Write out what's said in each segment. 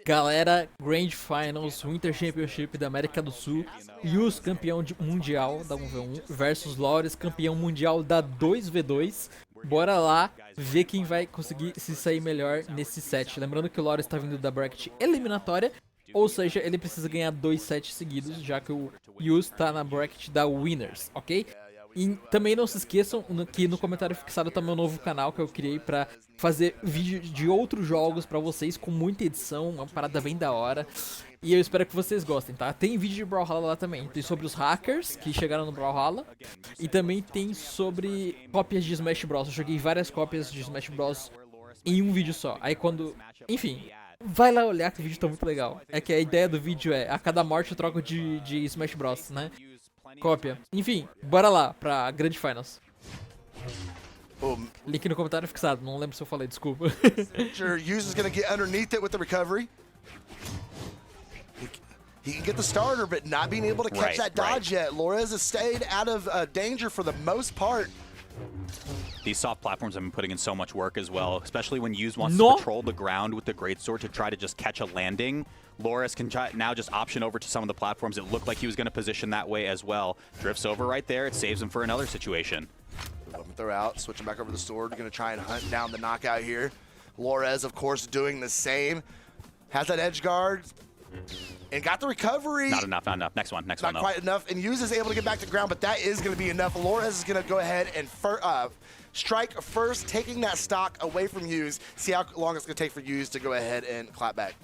Galera, Grand Finals, Winter Championship da América do Sul, Yus, campeão mundial da 1v1, versus Lores, campeão mundial da 2v2. Bora lá ver quem vai conseguir se sair melhor nesse set. Lembrando que o Lores está vindo da bracket eliminatória, ou seja, ele precisa ganhar 2 sets seguidos, já que o Yus está na bracket da Winners, ok? E também não se esqueçam que no comentário fixado tá meu novo canal que eu criei pra fazer vídeo de outros jogos pra vocês com muita edição, uma parada bem da hora. E eu espero que vocês gostem, tá? Tem vídeo de Brawlhalla lá também. Tem sobre os hackers que chegaram no Brawlhalla. E também tem sobre cópias de Smash Bros. Eu joguei várias cópias de Smash Bros. Em um vídeo só. Aí quando... Enfim, vai lá olhar que o vídeo tá muito legal. É que a ideia do vídeo é a cada morte eu troco de Smash Bros, né? Cópia. Enfim, bora lá pra Grande Finals. Link no comentário fixado, não lembro se eu falei, desculpa. Sure, User's gonna get underneath it with the recovery. He can get the starter, but not being able to catch that dodge yet. Lores has stayed out of danger for the most part. These soft platforms have been putting in so much work as well, especially when Yuz wants to patrol the ground with the greatsword to try to just catch a landing. Lores can now just option over to some of the platforms. It looked like he was going to position that way as well. Drifts over right there. It saves him for another situation. They're out, switching back over the sword. Going to try and hunt down the knockout here. Lores, of course, doing the same. Has that edge guard. And got the recovery. Not enough, not enough. Next one, Not quite enough. And Yuz is able to get back to ground, but that is going to be enough. Lores is going to go ahead and strike first, taking that stock away from Yuz. See how long it's going to take for Yuz to go ahead and clap back.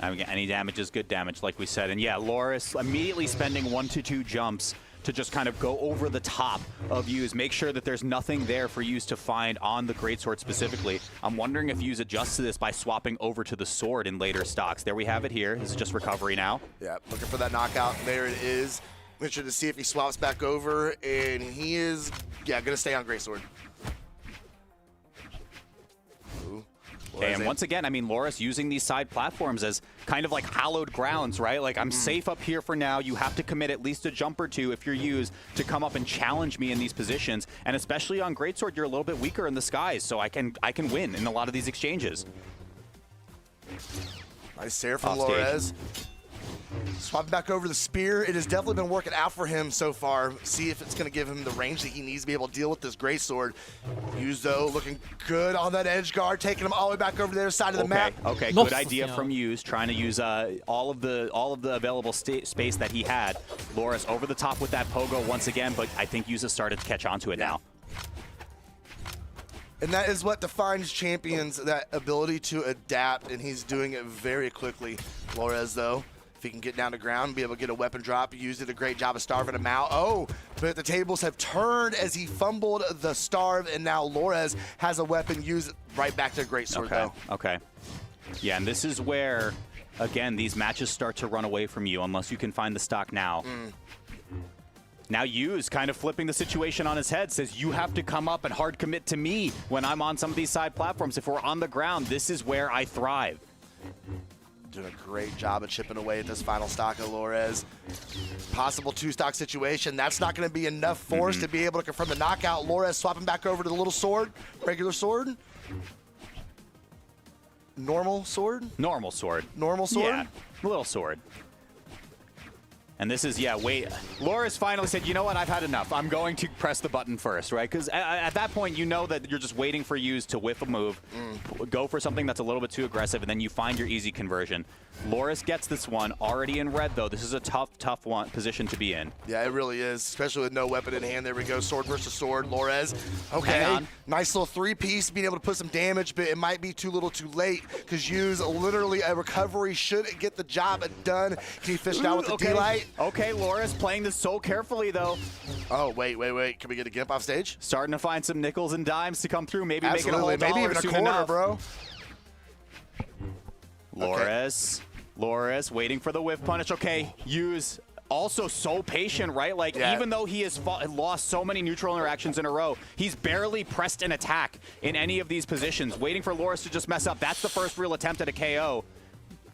Any damage is good damage, like we said. And yeah, Lores immediately spending 1 to 2 jumps to just kind of go over the top of Yuz, make sure that there's nothing there for Yuz to find on the greatsword specifically. I'm wondering if Yuz adjusts to this by swapping over to the sword in later stocks. There we have it here. This is just recovery now. Yeah, looking for that knockout. There it is. Interested to see if he swaps back over, and he is, going to stay on greatsword. Okay, and once again, I mean, Lores using these side platforms as kind of like hallowed grounds, right? Like, I'm safe up here for now. You have to commit at least a jump or two if you're used to come up and challenge me in these positions. And especially on greatsword, you're a little bit weaker in the skies, so I can win in a lot of these exchanges. Nice stare from Lores. Swapping back over the spear. It has definitely been working out for him so far. See if it's going to give him the range that he needs to be able to deal with this greatsword. Yuz, though, looking good on that edge guard, taking him all the way back over the other side of the map. Okay, good idea from Yuz, trying to use all of the available space that he had. Lores over the top with that pogo once again, but I think Yuz has started to catch on to it now. And that is what defines champions, that ability to adapt, and he's doing it very quickly. Lores, though, if he can get down to ground, be able to get a weapon drop, Yuz did a great job of starving him out. Oh, but the tables have turned as he fumbled the starve, and now Lores has a weapon. Yuz right back to greatsword, though. Okay. Yeah, and this is where, again, these matches start to run away from you unless you can find the stock now. Now Yuz kind of flipping the situation on his head, says you have to come up and hard commit to me when I'm on some of these side platforms. If we're on the ground, this is where I thrive. Doing a great job of chipping away at this final stock of Lores. Possible 2-stock situation. That's not going to be enough force to be able to confirm the knockout. Lores swapping back over to the little sword. Regular sword. Normal sword? Normal sword. Normal sword? Yeah, little sword. And this is, Lores finally said, you know what, I've had enough. I'm going to press the button first, right? Because at that point, you know that you're just waiting for Yuz to whiff a move, go for something that's a little bit too aggressive, and then you find your easy conversion. Lores gets this one, already in red, though. This is a tough position to be in. Yeah, it really is, especially with no weapon in hand. There we go, sword versus sword. Lores, okay, nice little 3-piece, being able to put some damage, but it might be too little too late, because Yuz, literally a recovery should get the job done. Can he fish down with the D-Light? Okay, Lores playing this so carefully, though. Oh, wait. Can we get a Gimp off stage? Starting to find some nickels and dimes to come through. Maybe make it a whole maybe even a quarter, bro. Lores waiting for the whiff punish. Okay, Yuz also so patient, right? Like, even though he has lost so many neutral interactions in a row, he's barely pressed an attack in any of these positions, waiting for Lores to just mess up. That's the first real attempt at a KO.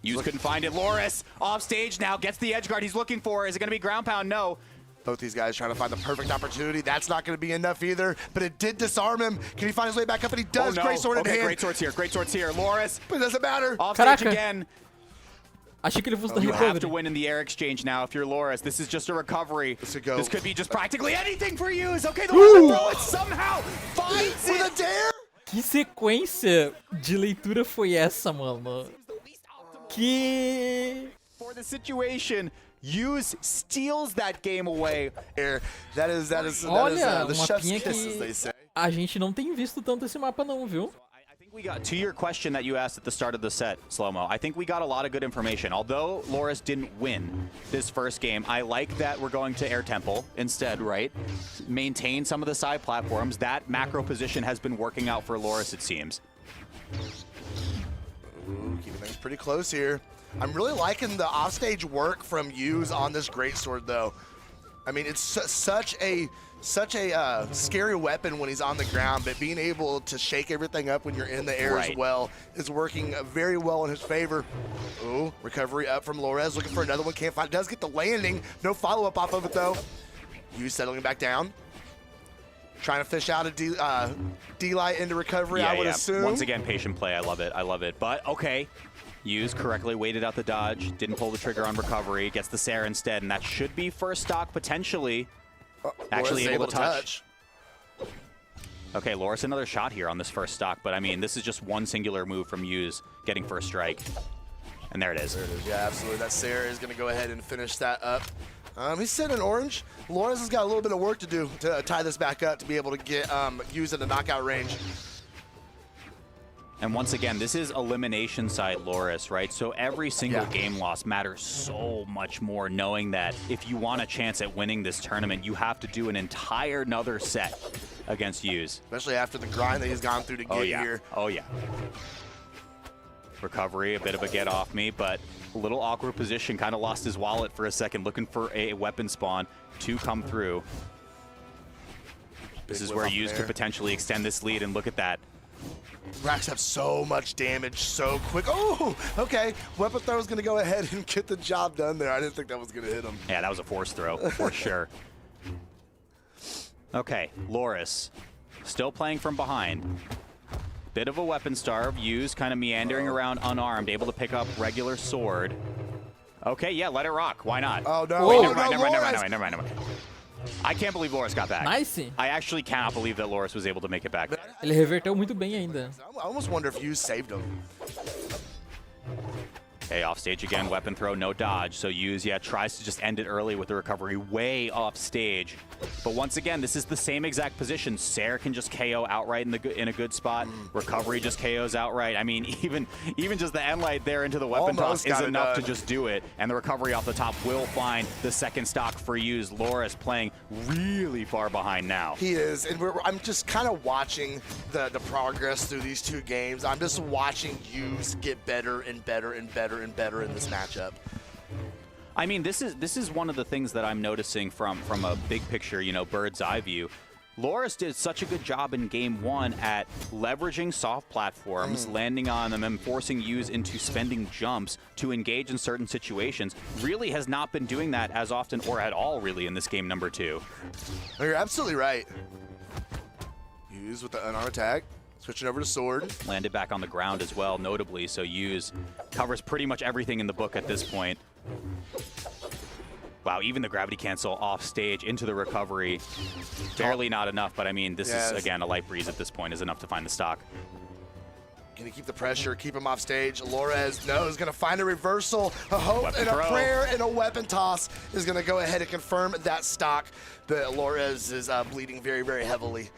Yuz couldn't find it. Lores off stage now, gets the edge guard he's looking for. Is it going to be ground pound? No. Both these guys trying to find the perfect opportunity. That's not going to be enough either, but it did disarm him. Can he find his way back up? And he does. Oh, no. Great sword in hand. Great sword's here. Great sword's here. Loris. But it doesn't matter. Off stage Caraca. again. Achei que ele fosse da You have to recovery. win in the air exchange now if you're Loris. This is just a recovery. This could go. This could be just practically anything for you. Okay, the weapon throw it somehow finds With it. a dare? Que sequência de leitura foi essa, mano? Que... For the situation, Hughes steals that game away. That is Olha, the uma chef's pinha kiss, as they que say. a gente não tem visto tanto esse mapa não, viu? I think we got, to your question that you asked at the start of the set, Slow-Mo, I think we got a lot of good information. Although Loris didn't win this first game, I like that we're going to Air Temple instead, right? Maintain some of the side platforms. That macro position has been working out for Loris, it seems. Ooh, keeping things pretty close here. I'm really liking the offstage work from Hughes on this greatsword, though. I mean, it's such a scary weapon when he's on the ground, but being able to shake everything up when you're in the air as well is working very well in his favor. Ooh, recovery up from Lores, looking for another one, can't find, does get the landing, no follow-up off of it though. Hughes settling back down. Trying to fish out a D-Light into recovery, I would assume. Once again, patient play, I love it, I love it. But okay, Hughes correctly waited out the dodge, didn't pull the trigger on recovery, gets the Sarah instead, and that should be first stock potentially. Actually Loris able to touch. Okay, Loris another shot here on this first stock, but I mean, this is just one singular move from Hughes getting first strike. And there it is. There it is, yeah, absolutely. That Sarah is going to go ahead and finish that up. He's sitting in orange. Loris has got a little bit of work to do to tie this back up to be able to get Hughes in the knockout range. And once again, this is elimination side Loris, right? So every single game loss matters so much more, knowing that if you want a chance at winning this tournament, you have to do an entire another set against Hughes. Especially after the grind that he's gone through to get here. Oh, yeah. Recovery, a bit of a get off me, but a little awkward position. Kind of lost his wallet for a second, looking for a weapon spawn to come through. This is where Hughes could potentially extend this lead, and look at that. Racks have so much damage so quick. Oh, okay. Weapon throw is going to go ahead and get the job done there. I didn't think that was going to hit him. Yeah, that was a force throw for sure. Okay, Loris still playing from behind. Bit of a weapon starve. Hughes kind of meandering around unarmed, able to pick up regular sword. Okay, yeah, let it rock. Why not? Oh, no. Wait, Oh, never mind, no, never mind. I can't believe Loris got back. Nice. I actually cannot believe that Loris was able to make it back. Ele reverteu muito bem ainda. I almost wonder if Hughes saved him. Okay, off stage again, weapon throw, no dodge. So Hughes, yeah, tries to just end it early with the recovery way off stage. But once again, this is the same exact position. Sarah can just KO outright in a good spot. Recovery just KOs outright. I mean, even just the end light there into the weapon toss is enough to just do it. And the recovery off the top will find the second stock for Hughes. Loris playing really far behind now. He is, and I'm just kind of watching the progress through these two games. I'm just watching Hughes get better and better and better and better in this matchup. I mean, this is one of the things that I'm noticing from a big picture, you know, bird's eye view. Loris did such a good job in game one at leveraging soft platforms, landing on them, and forcing Hughes into spending jumps to engage in certain situations. Really has not been doing that as often or at all, really, in this game number 2. Oh, you're absolutely right. Hughes with the unarmed attack. Switching over to sword. Landed back on the ground as well, notably, so Hughes covers pretty much everything in the book at this point. Wow, even the gravity cancel off stage into the recovery. Barely not enough, but I mean, this is, again, a light breeze at this point is enough to find the stock. Gonna keep the pressure, keep him off stage. Lores knows, gonna find a reversal, a hope, Weapon and a throw. prayer, and a weapon toss is gonna go ahead and confirm that stock. But Lores is bleeding very, very heavily.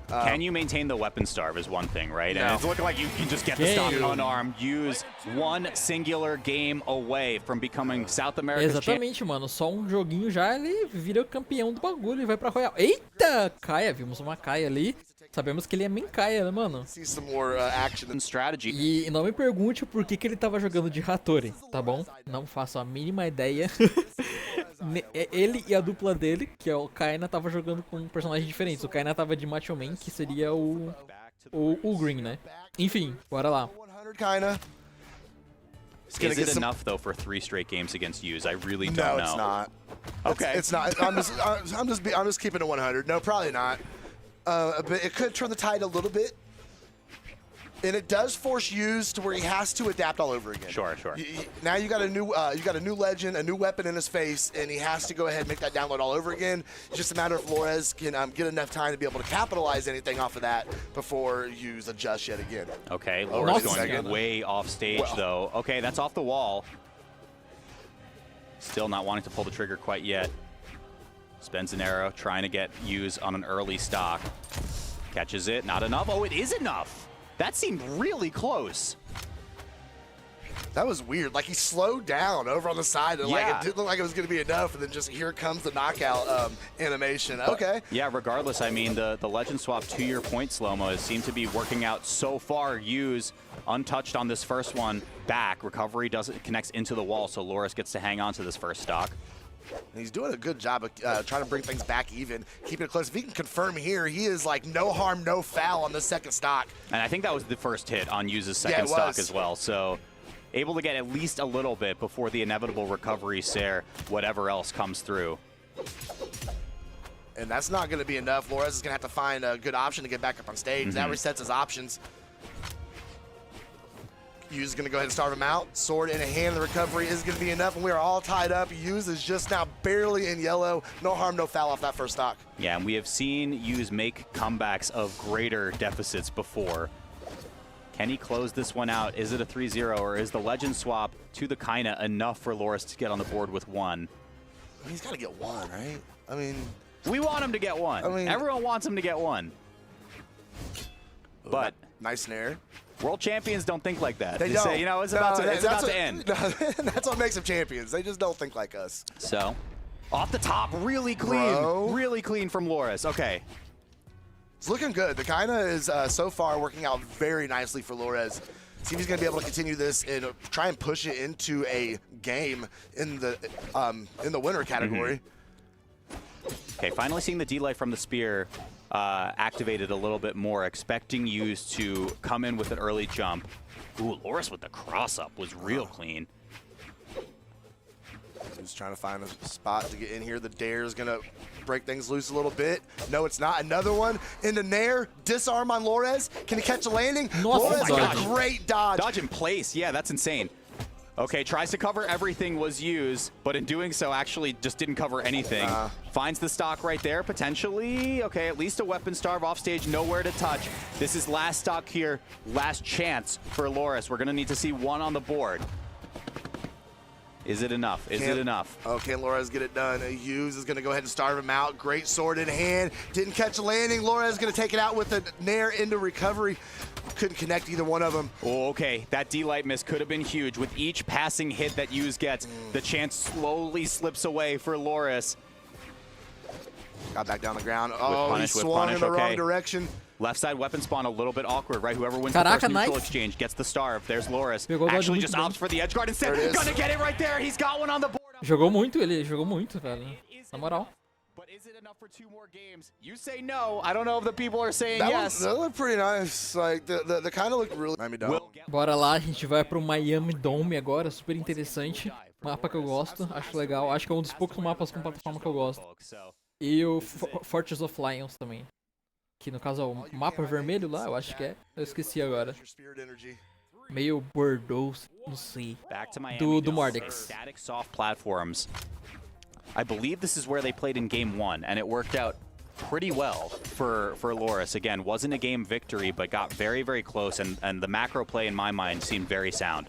Can you maintain the weapon starve is one thing, right? And it's looking like you can just get the stock unarmed. Use one singular game away from becoming South America's champion. Exatamente, mano. Só um joguinho já ele vira campeão do bagulho e vai pra Royal. Eita! Kaia, vimos uma Kaia ali. Sabemos que ele é main Kaia, né, mano? See some more action and Strategy. E não me pergunte por que ele tava jogando de Hattori, tá bom? Não faço a mínima ideia. Ele e a dupla dele, que é o Kaina, tava jogando com personagens diferentes. O Kaina tava de Macho Man, que seria o Green, né? Enfim, bora lá. 100 kinda. Is it enough, though, for 3 straight games against Hughes? I really don't know. No, it's not. Okay. It's not. I'm just keeping it 100. No, probably not. But it could turn the tide a little bit. And it does force Hughes to where he has to adapt all over again. Sure. Now you got a new legend, a new weapon in his face, and he has to go ahead and make that download all over again. It's just a matter if Flores can get enough time to be able to capitalize anything off of that before Hughes adjusts yet again. Okay, Flores going way off stage, though. Okay, that's off the wall. Still not wanting to pull the trigger quite yet. Spends an arrow, trying to get Hughes on an early stock. Catches it, not enough. Oh, it is enough. That seemed really close. That was weird. Like, he slowed down over on the side, and like it didn't look like it was going to be enough, and then just here comes the knockout animation. Okay. Yeah, regardless, I mean, the Legend Swap 2-year point slow-mo seem to be working out so far. Hughes untouched on this first one. Back. Recovery connects into the wall, so Loris gets to hang on to this first stock. And he's doing a good job of trying to bring things back even, keeping it close. If he can confirm here, he is like no harm, no foul on the second stock. And I think that was the first hit on Hughes' second stock as well. So able to get at least a little bit before the inevitable recovery, Sair, whatever else comes through. And that's not going to be enough. Flores is going to have to find a good option to get back up on stage. That resets his options. Hughes is going to go ahead and starve him out. Sword in a hand, the recovery is going to be enough, and we are all tied up. Hughes is just now barely in yellow. No harm, no foul off that first stock. Yeah, and we have seen Hughes make comebacks of greater deficits before. Can he close this one out? Is it a 3-0, or is the Legend Swap to the Kaina enough for Loris to get on the board with 1? I mean, he's got to get 1, right? I mean, we want him to get 1. I mean, everyone wants him to get 1. But nice snare. World champions don't think like that. They don't. Say, you know, it's about to end. That's what makes them champions. They just don't think like us. So, off the top, really clean. Really clean from Loris. Okay. It's looking good. The Kaina is so far working out very nicely for Loris. See if he's going to be able to continue this and try and push it into a game in the winner category. Okay, finally seeing the delay from the spear activated a little bit more, expecting Hughes to come in with an early jump. Ooh, Loris with the cross-up was real clean. He's trying to find a spot to get in here. The dare is going to break things loose a little bit. No, it's not. Another one into Nair. Disarm on Loris. Can he catch a landing? Loris got a great dodge. Dodge in place. Yeah, that's insane. Okay, tries to cover everything, was used, but in doing so actually just didn't cover anything. Finds the stock right there, potentially. Okay, at least a weapon starve off stage, nowhere to touch. This is last stock here, last chance for Loris. We're gonna need to see 1 on the board. Is it enough? Is it enough? Oh, can Loris get it done? Hughes is going to go ahead and starve him out. Great sword in hand. Didn't catch a landing. Loris is going to take it out with a Nair into recovery. Couldn't connect either one of them. Oh, okay. That D-Light miss could have been huge. With each passing hit that Hughes gets, the chance slowly slips away for Loris. Got back down the ground. Oh, he swung in the wrong direction. Left side weapon spawn a little bit awkward, right? Whoever wins the first neutral exchange gets the starve. There's Loris. Actually just opts for the edge guard instead. Gonna get it right there. He's got one on the board. Jogou muito, ele jogou muito, velho. Na moral. But is it enough for 2 more games? You say no. I don't know if the people are saying yes. That looked pretty nice. Like the kind of looked really Miami Dome. Bora lá, a gente vai pro Miami Dome agora, super interessante. Mapa que eu gosto, acho legal. Acho que é um dos poucos mapas com plataforma que eu gosto. E o Fortress of Lions também. Que no caso é o mapa vermelho lá, eu acho que é. Eu esqueci agora. Meio Bordeaux, não sei. Do Mordex. Static soft platforms. I believe this is where they played in game 1, and it worked out pretty well for Loris. Again, wasn't a game victory, but got very, very close, and the macro play in my mind seemed very sound.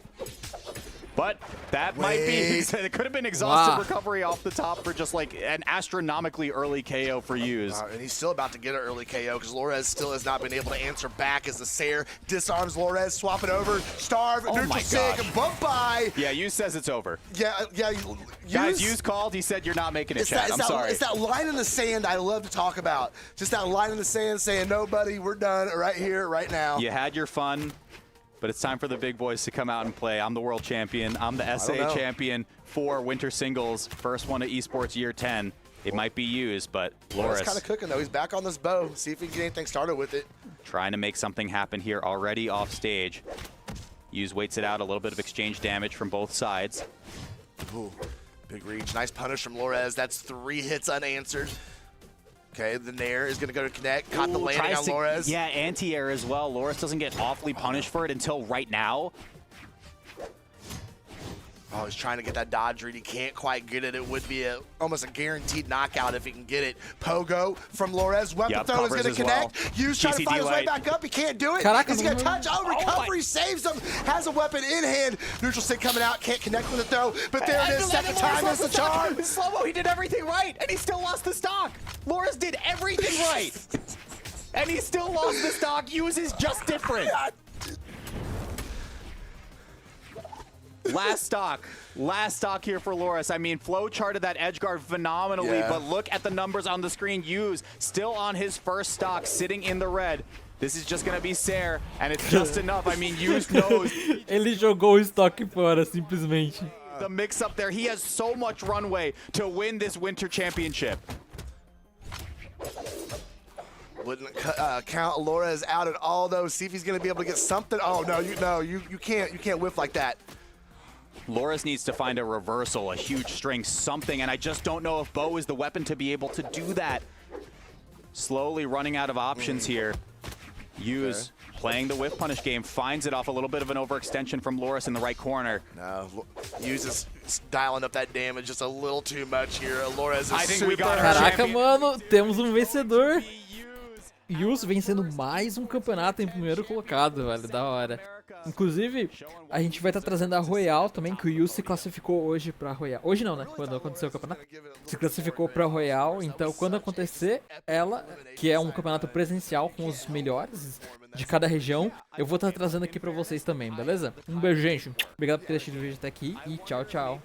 But that might be, it could have been exhaustive recovery off the top for just like an astronomically early KO for Hughes. And he's still about to get an early KO because Loris still has not been able to answer back as the Sair disarms Loris, swap it over, starve, neutral sig, bump by. Yeah, Hughes says it's over. Yeah. Guys, Hughes called, he said you're not making it, chat. I'm sorry. It's that line in the sand I love to talk about. Just that line in the sand saying, no, buddy, we're done right here, right now. You had your fun. But it's time for the big boys to come out and play. I'm the world champion. I'm the SA champion for winter singles. First one at esports year 10. It might be used, but Loris kind of cooking though. He's back on this bow. See if he can get anything started with it. Trying to make something happen here already off stage. Hughes waits it out, a little bit of exchange damage from both sides. Ooh, big reach. Nice punish from Lores. That's 3 hits unanswered. Okay, the Nair is going to go to connect. Caught the landing on Lores. Yeah, anti-air as well. Loris doesn't get awfully punished for it until right now. Oh, he's trying to get that dodge read. He can't quite get it. It would be almost a guaranteed knockout if he can get it. Pogo from Lores. Weapon throw is going to connect. Hughes trying to find his way back up. He can't do it. He's going to touch. Oh, recovery saves him. Has a weapon in hand. Neutral stick coming out. Can't connect with the throw. But there it is. Second time is the charm. Slow-mo, he did everything right, and he still lost the stock. Loris did everything right, and he still lost the stock. Hughes is just different. Last stock here for Loris. I mean, Flo charted that edge guard phenomenally, but look at the numbers on the screen. Hughes still on his first stock, sitting in the red. This is just gonna be Sair, and it's just enough. I mean, Hughes knows. Ele jogou o estoque fora, simplesmente. The mix up there. He has so much runway to win this winter championship. Wouldn't count Lores out at all, though. See if he's going to be able to get something. Oh no, you can't whiff like that. Loris needs to find a reversal, a huge string, something, and I just don't know if Bo is the weapon to be able to do that. Slowly running out of options here. Hughes playing the whiff punish game, finds it off a little bit of an overextension from Loris in the right corner. No, Hughes is dialing up that damage just a little too much here. Lores is I think super we got Caraca, mano, temos vencedor. Hughes vencendo mais campeonato em primeiro colocado, velho, da hora. Inclusive, a gente vai estar trazendo a Royal também, que o Hughes se classificou hoje pra Royal. Hoje não, né? Quando aconteceu o campeonato. Se classificou pra Royal, então quando acontecer ela, que é um campeonato presencial com os melhores de cada região, eu vou estar trazendo aqui pra vocês também, beleza? Um beijo, gente. Obrigado por ter assistido o vídeo até aqui e tchau, tchau.